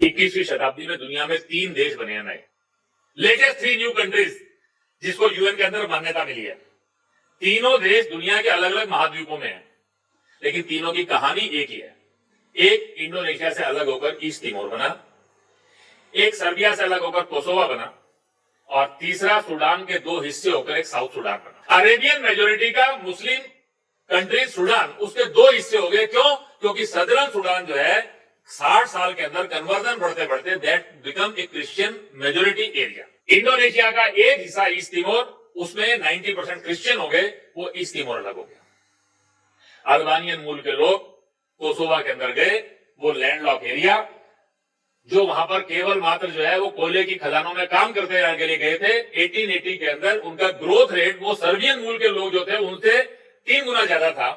21वीं शताब्दी में दुनिया में 3 देश बने हैं नए, लेटेस्ट 3 न्यू कंट्रीज जिसको यूएन के अंदर मान्यता मिली है। तीनों देश दुनिया के अलग अलग महाद्वीपों में हैं, लेकिन तीनों की कहानी एक ही है। एक इंडोनेशिया से अलग होकर ईस्ट तिमोर बना, एक सर्बिया से अलग होकर कोसोवा बना, और तीसरा सूडान के 2 हिस्से होकर एक साउथ सूडान बना। अरेबियन मेजोरिटी का मुस्लिम कंट्री सूडान, उसके 2 हिस्से हो गए। क्यों? क्योंकि सदर्न सूडान जो है 60 साल के अंदर कन्वर्जन बढ़ते बढ़ते that become a Christian majority area. Indonesia का एक हिस्सा ईस्ट तिमोर, उसमें 90% क्रिश्चियन हो गए, वो ईस्ट तिमोर अलग हो गया। अल्बानियन मूल के लोग कोसोवा के अंदर गए, वो लैंडलॉक एरिया जो वहां पर केवल मात्र जो है वो कोयले की खदानों में काम करते के लिए गए थे। 1880 के अंदर उनका ग्रोथ रेट वो सर्बियन मूल के लोग जो थे उनसे 3 गुना ज्यादा था,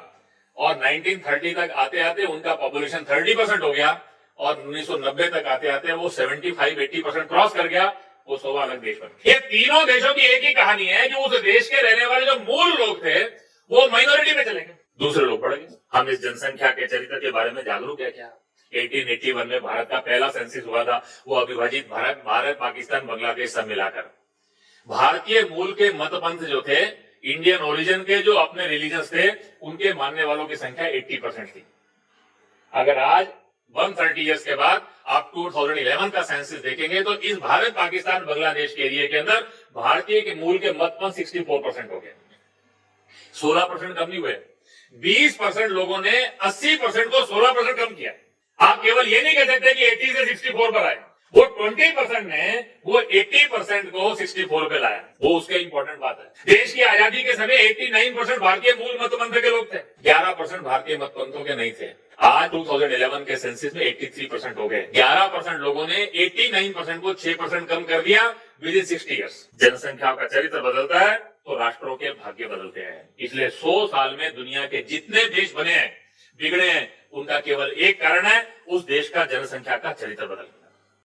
और 1930 तक आते आते उनका पॉपुलेशन 30% हो गया, और 1990 तक आते आते वो 75-80% क्रॉस कर गया। वो कोसोवा अलग देश बन गया। ये तीनों देशों की एक ही कहानी है कि उस देश के रहने वाले जो मूल लोग थे वो माइनॉरिटी में चले गए, दूसरे लोग बढ़ गए। हम इस जनसंख्या के चरित्र के बारे में जागरूक है क्या? 1881 में भारत का पहला सेंसस हुआ था, वो अविभाजित भारत पाकिस्तान बांग्लादेश सब मिलाकर। भारतीय मूल के मतपंथ जो थे, इंडियन ओरिजिन के जो अपने रिलीजन्स थे, उनके मानने वालों की संख्या 80% थी। अगर आज 130 इयर्स के बाद आप 2011 का सेंसस देखेंगे तो इस भारत पाकिस्तान बांग्लादेश के एरिया के अंदर भारतीय के मूल के मतपंथ 64% हो गए। 16% कम नहीं हुए। 20% लोगों ने 80% को 16% कम किया। आप केवल ये नहीं कह सकते कि 80 से 64 पर आए, वो 20% ने वो 80% को 64 पे लाया। वो उसके इंपॉर्टेंट बात है। देश की आजादी के समय 89% भारतीय मूल मतपंथ के लोग थे, 11% भारतीय मतपंथों के नहीं थे। आज 2011 के सेंसस में 83% हो गए। 11% लोगों ने 89% को 6% कम कर दिया विद इन 60 ईयर्स। जनसंख्या का चरित्र बदलता है तो राष्ट्रों के भाग्य बदलते हैं। इसलिए 100 साल में दुनिया के जितने देश बने हैं, बिगड़े हैं, उनका केवल एक कारण है, उस देश का जनसंख्या का चरित्र बदलना।